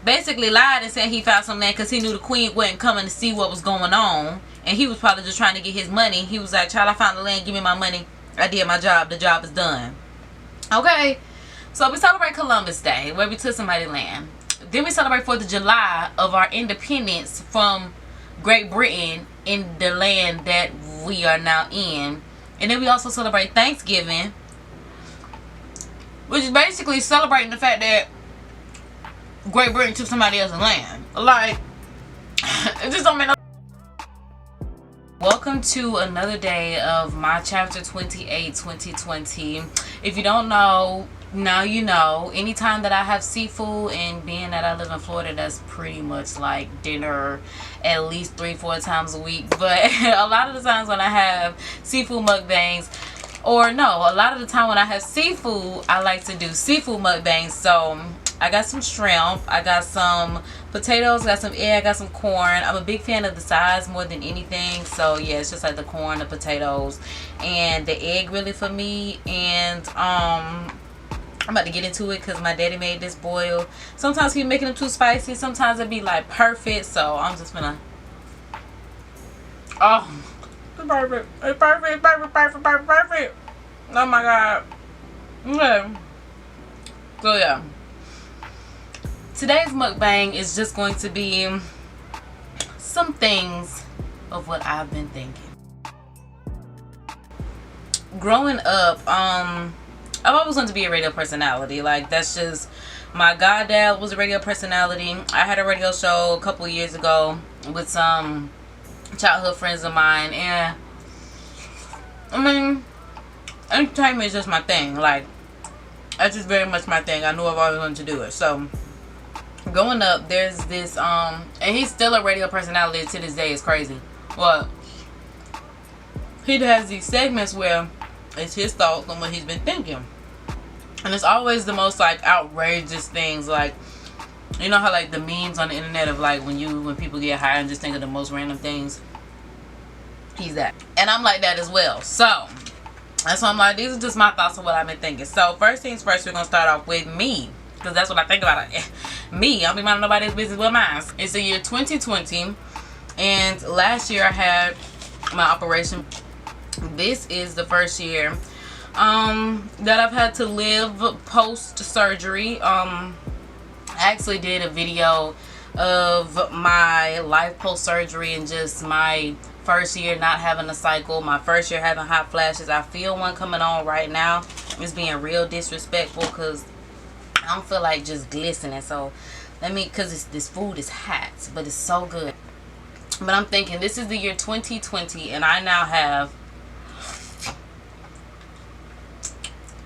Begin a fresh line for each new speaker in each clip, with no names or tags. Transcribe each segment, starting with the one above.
basically lied and said he found some land because he knew the queen wasn't coming to see what was going on, and he was probably just trying to get his money. He was like, child, I found the land, give me my money, I did my job, the job is done. Okay, so we celebrate Columbus Day, where we took somebody's land. Then we celebrate 4th of July of our independence from Great Britain in the land that we are now in. And then we also celebrate Thanksgiving, which is basically celebrating the fact that Great Britain took somebody else's land. Like, it just don't make no. Welcome to another day of my chapter 28 2020. If you don't know, now you know. Anytime that I have seafood, and being that I live in Florida, that's pretty much like dinner at least 3-4 times a week. But a lot of the times when I have seafood mukbangs, or no, a lot of the time when I have seafood, I like to do seafood mukbangs. So I got some shrimp, I got some potatoes, I got some egg, I got some corn. I'm a big fan of the size more than anything. So yeah, it's just like the corn, the potatoes, and the egg really for me. And I'm about to get into it because my daddy made this boil. Sometimes he's making them too spicy, sometimes it'd be like perfect. So I'm just gonna, oh, it's perfect, it's perfect, it's perfect, perfect, perfect, perfect. Oh my god. Okay, so yeah, today's mukbang is just going to be some things of what I've been thinking. Growing up, I've always wanted to be a radio personality. Like, that's just, my goddad was a radio personality. I had a radio show a couple years ago with some childhood friends of mine, and I mean, entertainment is just my thing. Like, that's just very much my thing. I knew I've always wanted to do it. So growing up, there's this and he's still a radio personality to this day. It's crazy. Well, he has these segments where it's his thoughts on what he's been thinking, and it's always the most like outrageous things. Like, you know how like the memes on the internet of like when people get high and just think of the most random things. He's that, and I'm like that as well. So that's why I'm like, these are just my thoughts on what I've been thinking. So first things first, we're gonna start off with me, because that's what I think about it. Me, I don't be minding nobody's business but mine. It's the year 2020, and last year I had my operation. This is the first year that I've had to live post surgery. I actually did a video of my life post surgery and just my first year not having a cycle, my first year having hot flashes. I feel one coming on right now. It's being real disrespectful because I don't feel like just glistening. So let me, because this food is hot, but it's so good. But I'm thinking this is the year 2020, and I now have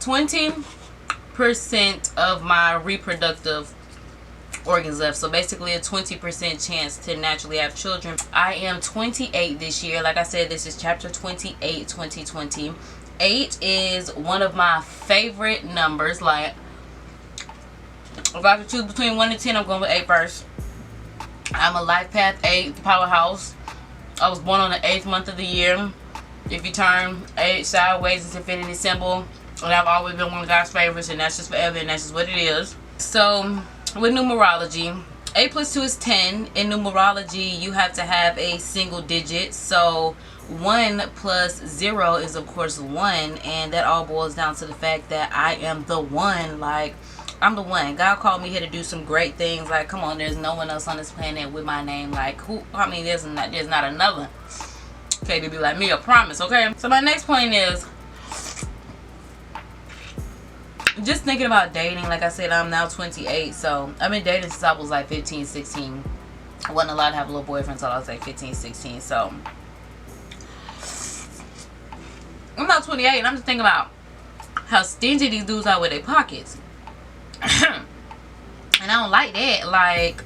20% of my reproductive organs left. So basically a 20% chance to naturally have children. I am 28 this year. Like I said, this is chapter 28 2020. 8 is one of my favorite numbers. Like, if I could choose between 1 and 10, I'm going with 8 first. I'm a life path 8 powerhouse. I was born on the 8th month of the year. If you turn 8 sideways, it's infinity symbol. And I've always been one of God's favorites, and that's just forever, and that's just what it is. So with numerology, 8 plus 2 is 10. In numerology, you have to have a single digit. So 1 plus 0 is of course 1, and that all boils down to the fact that I am the one. Like, I'm the one. God called me here to do some great things. Like, come on, there's no one else on this planet with my name. Like, who? I mean, there's not another. Okay, to be like me, I promise. Okay. So my next point is just thinking about dating. Like I said, I'm now 28, so I've been dating since I was like 15, 16. I wasn't allowed to have a little boyfriend until I was like 15, 16. So I'm now 28, and I'm just thinking about how stingy these dudes are with their pockets. And I don't like that. Like,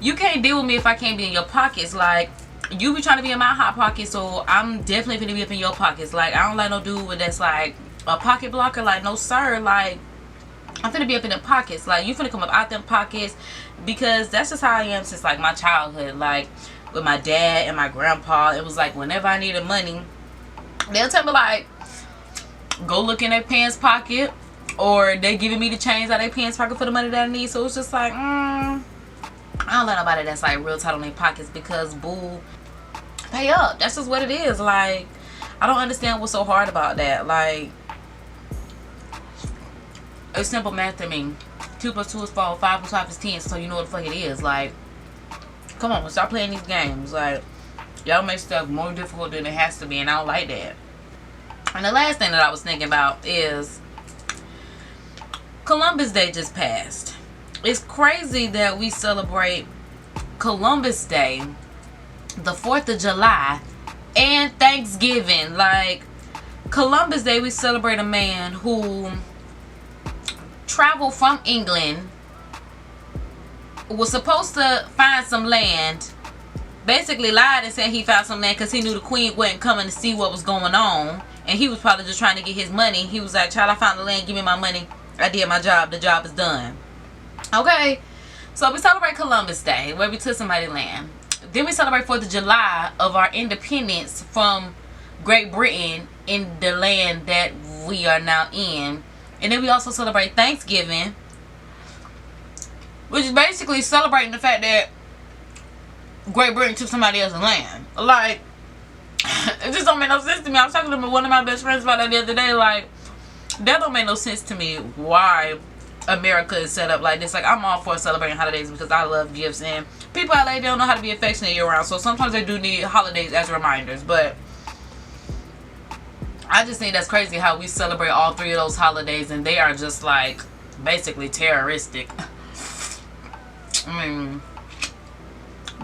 you can't deal with me if I can't be in your pockets. Like, you be trying to be in my hot pocket, so I'm definitely gonna be up in your pockets. Like, I don't like no dude with that's like a pocket blocker. Like, no sir. Like, I'm finna be up in the pockets. Like, you finna come up out them pockets, because that's just how I am since like my childhood. Like, with my dad and my grandpa, it was like whenever I needed money, they'll tell me like, go look in their pants pocket, or they giving me the change out of their pants pocket for the money that I need. So it's just like, I don't like nobody that's like real tight on their pockets, because boo, pay up. That's just what it is. Like, I don't understand what's so hard about that. Like, it's simple math to me. 2 plus 2 is 4, 5 plus 5 is 10, so you know what the fuck it is. Like, come on, stop playing these games. Like, y'all make stuff more difficult than it has to be, and I don't like that. And the last thing that I was thinking about is Columbus Day just passed. It's crazy that we celebrate Columbus Day, the 4th of July, and Thanksgiving. Like, Columbus Day, we celebrate a man who traveled from England, was supposed to find some land, basically lied and said he found some land because he knew the queen wasn't coming to see what was going on, and he was probably just trying to get his money. He was like, child, I found the land, give me my money, I did my job, the job is done. Okay, so we celebrate Columbus Day, where we took somebody's land. Then we celebrate 4th of July of our independence from Great Britain in the land that we are now in. And then we also celebrate Thanksgiving, which is basically celebrating the fact that Great Britain took somebody else's land. Like, it just don't make no sense to me. I was talking to one of my best friends about that the other day. Like, that don't make no sense to me why America is set up like this. Like, I'm all for celebrating holidays because I love gifts, and people out there, they don't know how to be affectionate year round, so sometimes they do need holidays as reminders. But I just think that's crazy how we celebrate all 3 of those holidays and they are just like basically terroristic. I mean,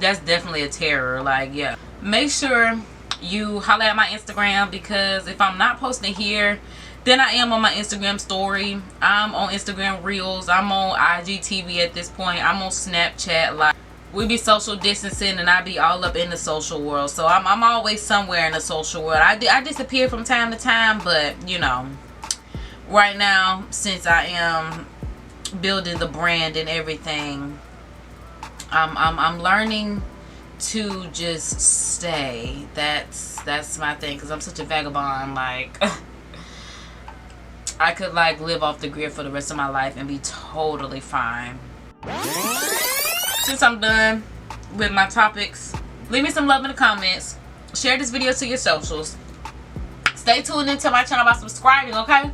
that's definitely a terror. Like, yeah, make sure you holler at my Instagram, because if I'm not posting here, then I am on my Instagram story. I'm on Instagram Reels. I'm on IGTV at this point. I'm on Snapchat. Like, we be social distancing and I be all up in the social world. So I'm always somewhere in the social world. I disappear from time to time, but you know, right now, since I am building the brand and everything, I'm learning to just stay. That's my thing, because I'm such a vagabond. Like, I could like live off the grid for the rest of my life and be totally fine. Since I'm done with my topics, leave me some love in the comments. Share this video to your socials. Stay tuned into my channel by subscribing, okay?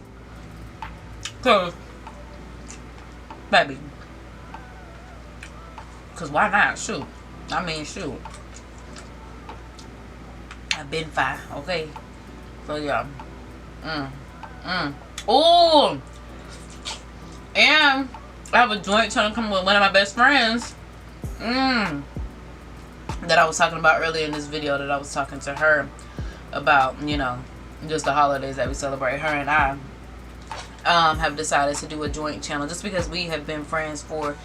Cause, baby, cause why not? Shoot, I mean, shoot. I've been fine, okay? So yeah. Oh, and I have a joint channel coming with one of my best friends. That I was talking about earlier in this video, that I was talking to her about, you know, just the holidays that we celebrate. Her and I have decided to do a joint channel just because we have been friends for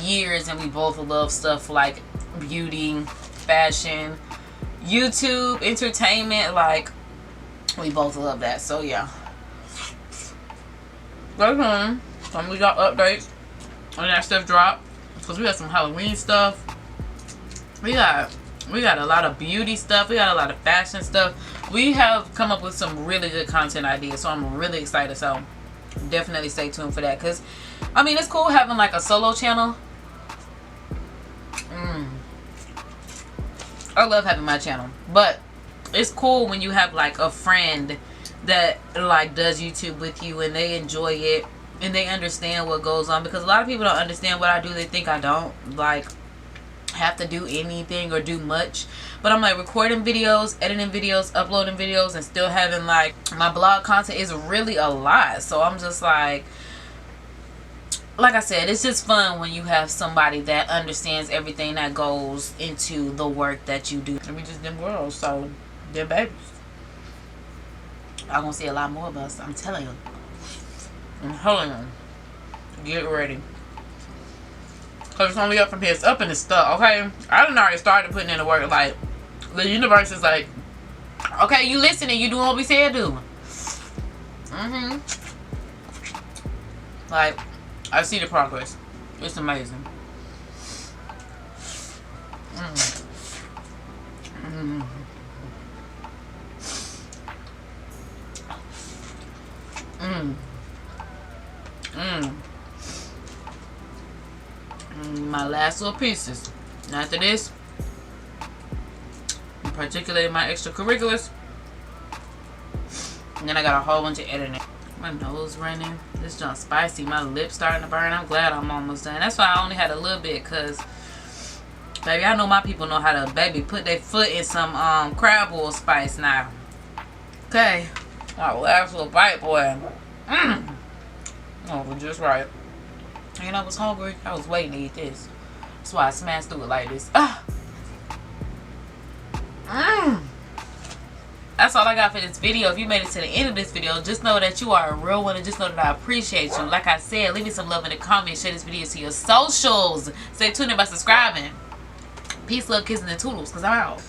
years and we both love stuff like beauty, fashion, YouTube, entertainment. Like, we both love that. So yeah, go home. Some we got updates when that stuff drop, because we got some Halloween stuff. We got a lot of beauty stuff. We got a lot of fashion stuff. We have come up with some really good content ideas, so I'm really excited. So definitely stay tuned for that, because I mean, it's cool having like a solo channel. I love having my channel, but it's cool when you have like a friend that like does YouTube with you and they enjoy it and they understand what goes on, because a lot of people don't understand what I do. They think I don't like have to do anything or do much, but I'm like recording videos, editing videos, uploading videos, and still having like my blog content is really a lot. So I'm just like I said, it's just fun when you have somebody that understands everything that goes into the work that you do. And we just them girls, so they're babies. I'm gonna see a lot more of us, I'm telling you. I'm telling you. Get ready. Because it's only up from here. It's up and it's stuck, okay? I done already started putting in the work. Like, the universe is like, okay, you listening. You doing what we said do. Like, I see the progress. It's amazing. My last little pieces. And after this, I'm particulating my extracurriculars. And then I got a whole bunch of editing. My nose running. This joint's spicy. My lips starting to burn. I'm glad I'm almost done. That's why I only had a little bit, because baby, I know my people know how to, baby, put their foot in some crab oil spice now. Okay. My last little bite, boy. Oh, we're just right. And I was hungry. I was waiting to eat this. That's why I smashed through it like this. That's all I got for this video. If you made it to the end of this video, just know that you are a real one, and just know that I appreciate you. Like I said, leave me some love in the comments. Share this video to your socials. Stay tuned in by subscribing. Peace, love, kisses, and toodles, because I'm out.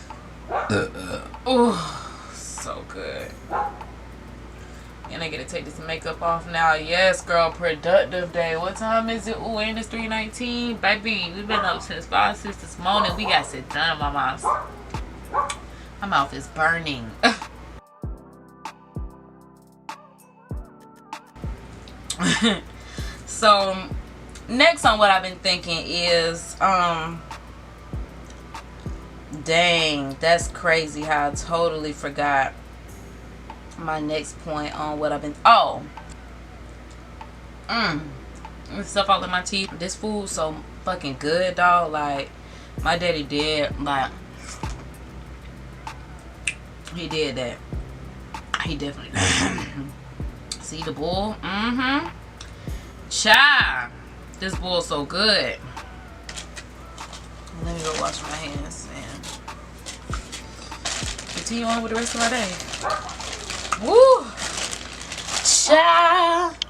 Oh, so good. And I get to take this makeup off now. Yes, girl, productive day. What time is it? Ooh, ain't it 3:19? Baby, we've been up since 5, 6 this morning. We got shit done, my mouth. My mouth is burning. So, next on what I've been thinking is, dang, that's crazy how I totally forgot my next point on what I've been, stuff all in my teeth. This food's so fucking good, dog. Like, my daddy did, like, he did that. He definitely did. See the bull? Child, this bull's so good. Let me go wash my hands and continue on with the rest of my day. Woo! Child.